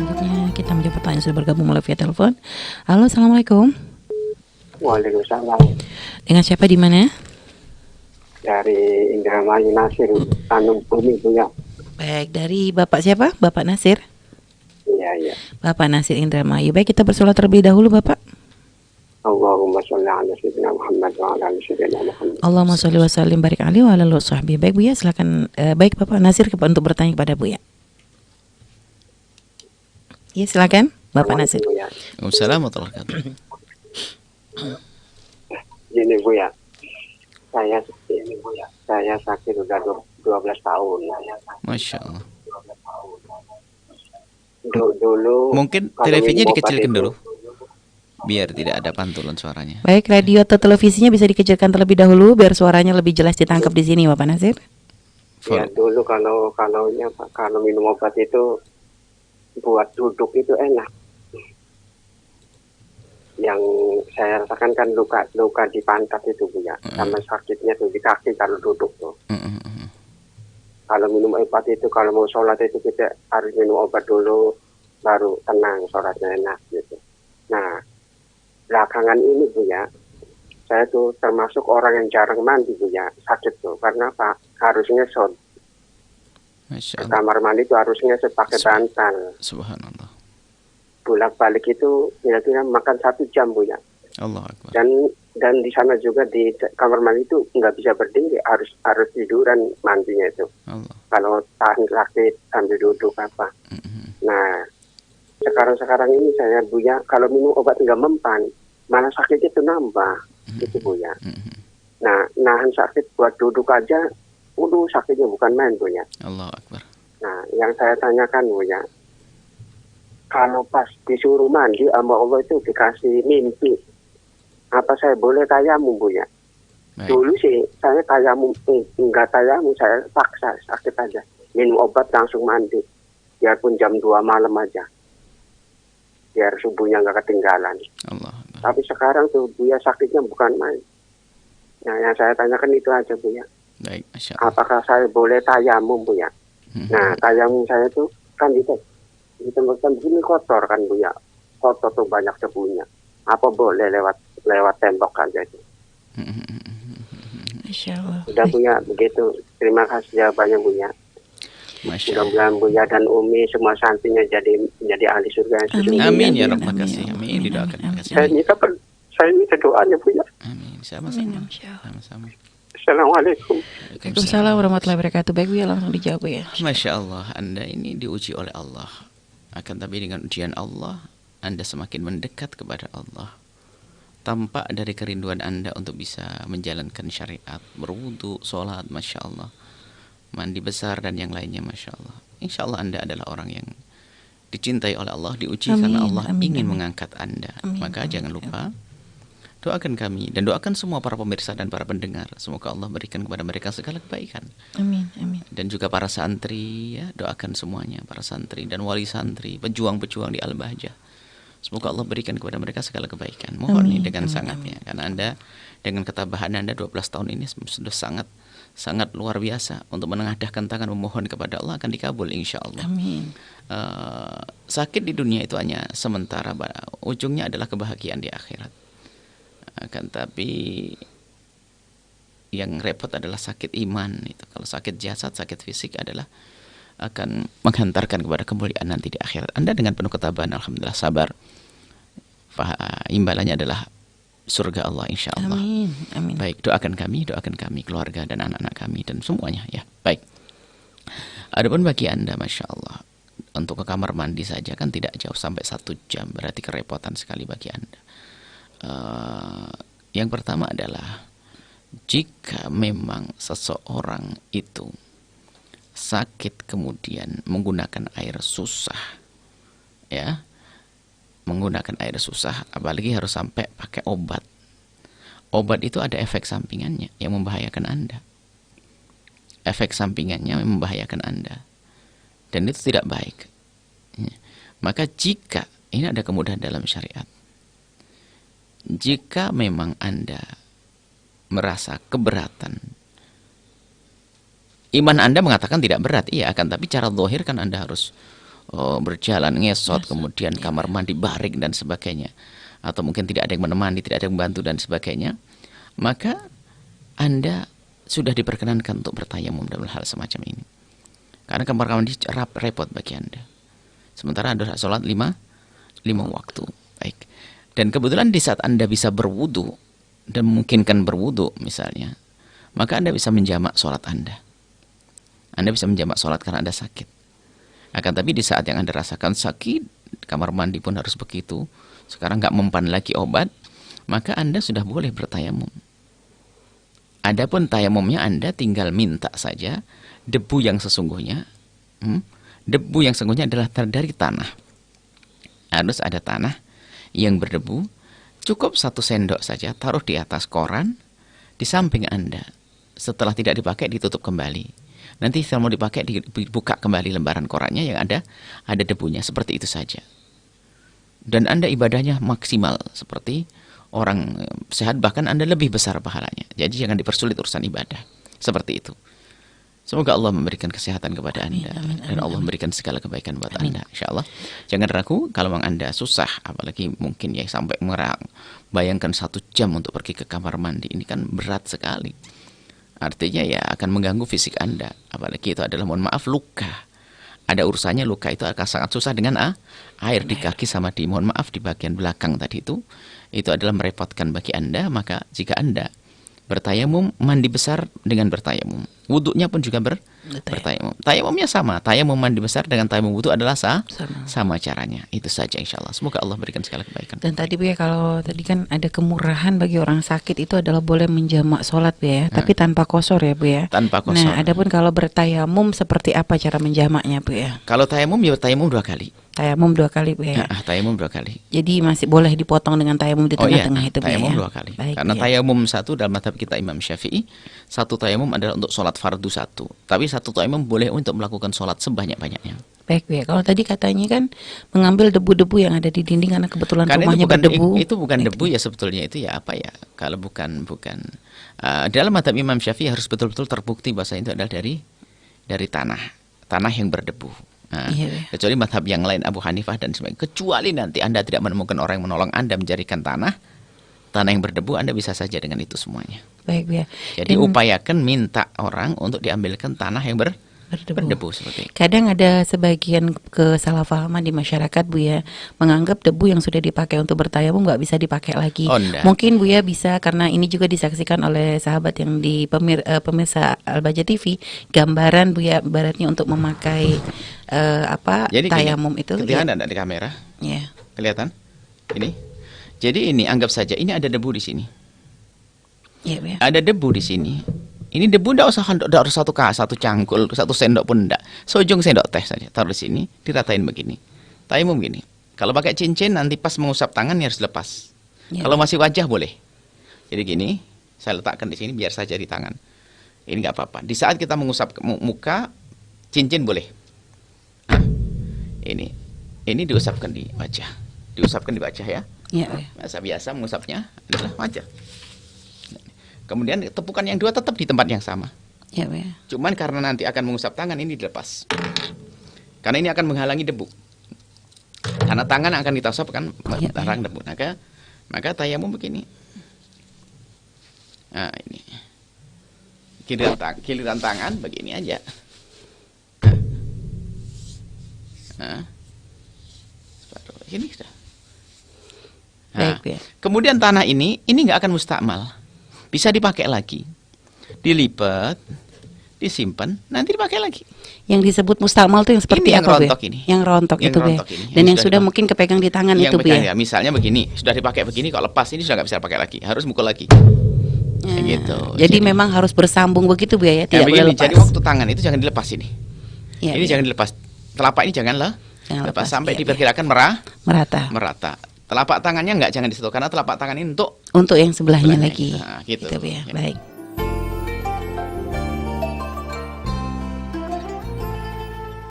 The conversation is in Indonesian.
Selanjutnya kita menjawab pertanyaan yang sudah bergabung melalui via telepon. Halo, assalamualaikum. Waalaikumsalam. Dengan siapa di mana? Dari Indramayu Nasir, Tanjung Bumi Bu ya. Baik, dari Bapak siapa? Bapak Nasir. Iya, iya. Bapak Nasir Indramayu. Baik, kita bersolat terlebih dahulu, Bapak. Allahumma sholli ala sayyidina Muhammad wa ala ali sayyidina Muhammad. Allahumma sholli wa sallim barik alaihi wa ala alihi washabbihi. Baik, Bu ya, silakan. Baik, Bapak Nasir untuk bertanya kepada Bu ya. Ya, silakan, Bapak Nasir. Bu ya. Assalamualaikum warahmatullahi wabarakatuh. Gini Bu ya. Saya sakit udah 12 tahun. Masya Allah. Dulu Mungkin kalau televisinya minum obat dikecilkan itu, dulu, biar tidak ada pantulan suaranya. Baik, radio atau televisinya bisa dikecilkan terlebih dahulu biar suaranya lebih jelas ditangkap di sini, Bapak Nasir. Ya dulu kalau minum obat itu buat duduk itu enak. Yang saya rasakan kan luka di pantat itu Bu ya, sama sakitnya tuh di kaki kalau duduk tuh. Kalau minum obat itu, kalau mau sholat itu kita harus minum obat dulu, baru tenang, sholatnya enak gitu. Nah, belakangan ini Bu ya, saya tuh termasuk orang yang jarang mandi Bu ya, sakit tuh. Karena apa? Harusnya Masya ke Allah. kamar mandi itu harusnya pakai bantal. Subhanallah. Bolak-balik itu kira-kira makan 1 jam Bu ya. Allah Akbar. Dan di sana juga di kamar mandi itu nggak bisa berdiri, harus tiduran mandinya itu. Allah. Kalau tahan sakit sambil duduk apa. Nah, sekarang ini saya Bu ya, kalau minum obat nggak mempan, malah sakitnya itu nambah, gitu Bu ya. Nah, nahan sakit buat duduk aja, sakitnya bukan main Bu ya. Allah Akbar. Nah, yang saya tanyakan Bu ya, kalau pas disuruh mandi sama Allah itu dikasih mimpi, apa saya boleh tayamum Bu ya? Baik. Dulu sih saya tayamum, enggak tayamum, saya paksa sakit aja. Minum obat langsung mandi, biarpun jam 2 malam aja. Biar subuhnya nggak ketinggalan. Allah Akbar. Tapi sekarang tuh Bu ya sakitnya bukan main. Nah, yang saya tanyakan itu aja Bu ya. Baik, Masya Allah. Apakah saya boleh tayamum Bu ya? Nah, tayamum saya tuh kan di tempat begini kotor kan Bu ya. Kotor tuh banyak debunya. Apa boleh lewat tembok aja itu? Masya Allah. Udah Bu ya, begitu. Terima kasih jawabannya Bu ya. Masya Allah. Mudah-mudahan Bu ya dan Umi semua santrinya jadi ahli surga yang sesungguhnya. Amin ya Amin, Rabb. amin, Makasih. ya Amin. Allah. Didoakan. Amin, Makasih. Saya minta doanya Bu ya. Amin. Amin, Sama-sama. Masya Allah. Sama-sama. Assalamualaikum. Waalaikumsalam warahmatullahi wabarakatuh. Baik, Bu ya, langsung dijawab Bu ya. Masya Allah, Anda ini diuji oleh Allah. Akan tapi dengan ujian Allah, Anda semakin mendekat kepada Allah. Tampak dari kerinduan Anda untuk bisa menjalankan syariat, berwudu, sholat, Masya Allah, mandi besar dan yang lainnya, Masya Allah. Insya Allah Anda adalah orang yang dicintai oleh Allah, diuji Amin, karena Allah amin, ingin amin. mengangkat Anda. Amin, Maka amin, jangan lupa, doakan kami dan doakan semua para pemirsa dan para pendengar. Semoga Allah berikan kepada mereka segala kebaikan. Amin, amin. Dan juga para santri, ya, doakan semuanya, para santri dan wali santri, pejuang-pejuang di Al-Bahjah. Semoga Allah berikan kepada mereka segala kebaikan. Mohon Amin, nih dengan amin, sangat ya, karena Anda dengan ketabahan Anda 12 tahun ini sudah sangat luar biasa untuk menengadahkan tangan memohon kepada Allah, akan dikabul insya Allah. Amin. Sakit di dunia itu hanya sementara, ujungnya adalah kebahagiaan di akhirat. Akan tapi yang repot adalah sakit iman itu. Kalau sakit jasad, sakit fisik adalah akan menghantarkan kepada kemuliaan nanti di akhirat. Anda dengan penuh ketabahan, alhamdulillah sabar. Imbalannya adalah surga Allah insya Allah. Amin, amin. Baik, doakan kami, keluarga dan anak-anak kami dan semuanya ya. Baik. Adapun bagi Anda, Masya Allah, untuk ke kamar mandi saja kan tidak jauh, sampai 1 jam, berarti kerepotan sekali bagi Anda. Yang pertama adalah, jika memang seseorang itu sakit kemudian menggunakan air susah, ya, menggunakan air susah, apalagi harus sampai pakai obat. Obat itu ada efek sampingannya yang membahayakan Anda. Efek sampingannya yang membahayakan Anda. Dan itu tidak baik. Maka jika, ini ada kemudahan dalam syariat. Jika memang Anda merasa keberatan, iman Anda mengatakan tidak berat, iya, akan tapi cara zahir kan Anda harus berjalan ngesot, kemudian kamar mandi baring dan sebagainya, atau mungkin tidak ada yang menemani, tidak ada yang membantu dan sebagainya, maka Anda sudah diperkenankan untuk bertayamum dalam hal semacam ini. Karena kamar mandi repot bagi Anda. Sementara Anda sholat lima waktu. Baik. Dan kebetulan di saat Anda bisa berwudu dan memungkinkan berwudu misalnya, maka Anda bisa menjamak sholat Anda. Anda bisa menjamak sholat karena Anda sakit. Akan tapi di saat yang Anda rasakan sakit, kamar mandi pun harus begitu, sekarang nggak mempan lagi obat, maka Anda sudah boleh bertayamum. Adapun tayamumnya Anda tinggal minta saja debu yang sesungguhnya. Debu yang sesungguhnya adalah dari tanah. Harus ada tanah yang berdebu. Cukup 1 sendok saja, taruh di atas koran di samping Anda. Setelah tidak dipakai ditutup kembali. Nanti setelah mau dipakai dibuka kembali lembaran korannya yang ada debunya, seperti itu saja. Dan Anda ibadahnya maksimal seperti orang sehat, bahkan Anda lebih besar pahalanya. Jadi jangan dipersulit urusan ibadah. Seperti itu. Semoga Allah memberikan kesehatan kepada Anda. Amin, Dan Allah memberikan segala kebaikan buat Anda, insyaallah. Jangan ragu kalau memang Anda susah, apalagi mungkin ya sampai merang. Bayangkan 1 jam untuk pergi ke kamar mandi, ini kan berat sekali. Artinya ya akan mengganggu fisik Anda. Apalagi itu adalah, mohon maaf, luka. Ada urusannya, luka itu akan sangat susah dengan air di kaki sama di, mohon maaf, di bagian belakang tadi itu adalah merepotkan bagi Anda. Maka jika Anda bertayamum, mandi besar dengan bertayamum, wuduknya pun juga bertayamum. Tayamumnya sama, tayamum mandi besar dengan tayamum wuduk adalah sama caranya. Itu saja insyaallah. Semoga Allah berikan segala kebaikan. Dan tadi Bu ya, kalau tadi kan ada kemurahan bagi orang sakit itu adalah boleh menjamak sholat Bu ya, tapi tanpa kosor ya Bu ya. Tanpa kosor. Nah, adapun kalau bertayamum seperti apa cara menjamaknya Bu ya? Kalau tayamum ya tayamum 2 kali. Tayamum 2 kali Bu ya. Tayamum 2 kali. Jadi masih boleh dipotong dengan tayamum di tengah-tengah itu Bu ya. Tayamum 2 kali. Baik, Karena Bu ya. tayamum 1 dalam mazhab kita Imam Syafi'i, 1 tayamum adalah untuk sholat fardu 1. Tapi 1 tayamum boleh untuk melakukan sholat sebanyak-banyaknya. Baik Bu ya. Kalau tadi katanya kan mengambil debu-debu yang ada di dinding karena kebetulan Karena rumahnya berdebu. itu bukan debu ya sebetulnya, itu ya apa ya? Kalau bukan dalam mazhab Imam Syafi'i harus betul-betul terbukti bahasa itu adalah dari tanah yang berdebu. Nah, Iya. kecuali mazhab yang lain, Abu Hanifah dan sebagainya. Kecuali nanti Anda tidak menemukan orang yang menolong Anda mencarikan tanah yang berdebu, Anda bisa saja dengan itu semuanya. Baik Bu ya. Jadi Dan upayakan minta orang untuk diambilkan tanah yang berdebu seperti itu. kadang ada sebagian kesalahpahaman di masyarakat Bu ya, menganggap debu yang sudah dipakai untuk bertayamum nggak bisa dipakai lagi. Oh, enggak. Mungkin Bu ya bisa, karena ini juga disaksikan oleh sahabat yang di pemirsa Al-Baja TV, gambaran Bu ya, ibaratnya untuk memakai Jadi tayamum itu. kelihatan ada di kamera? Ya. Kelihatan? Ini. Jadi ini anggap saja ini ada debu di sini. Ya, Bu ya. Ada debu di sini. Ini debu enggak usah satu cangkul, 1 sendok pun enggak. Seujung sendok teh saja taruh di sini, diratain begini. Tayamum gini. Kalau pakai cincin nanti pas mengusap tangan harus lepas. Ya. Kalau masih wajah boleh. Jadi gini, saya letakkan di sini biar saja di tangan. Ini enggak apa-apa. Di saat kita mengusap muka, cincin boleh. Nah, ini diusapkan di wajah. Diusapkan di wajah ya. Ya, Bu ya. Biasa mengusapnya adalah wajah. Kemudian tepukan yang 2 tetap di tempat yang sama. Ya, Bu ya. Cuman karena nanti akan mengusap tangan, ini dilepas. Karena ini akan menghalangi debu. Karena tangan akan kita usap kan larang debu. Maka tayamum begini. Nah, ini. Giliran tangan begini aja. Nah. Ini sudah. Nah, Baik, Bu ya. kemudian tanah ini nggak akan mustakmal. Bisa dipakai lagi. Dilipat, disimpan, nanti dipakai lagi. Yang disebut mustakmal itu yang seperti Ini yang apa Bu ya? rontok ini. Yang rontok Yang itu Bu ya. rontok ini. Dan Yang yang sudah sudah mungkin kepegang di tangan Yang itu Bu pegang ya. ya, misalnya begini, sudah dipakai begini, kalau lepas ini sudah nggak bisa pakai lagi, harus mukul lagi. Gitu. Jadi memang harus bersambung begitu Bu ya, tidak boleh begini, lepas. jadi waktu tangan itu jangan dilepas ini. Ya, Ini Bu ya. jangan dilepas. Telapak ini janganlah Jangan lepas lepas, sampai iya, diperkirakan merata. Telapak tangannya jangan disitu karena telapak tangan ini untuk Untuk yang sebelahnya sebelahnya. lagi. Nah, gitu. Bu ya. Ya. Baik.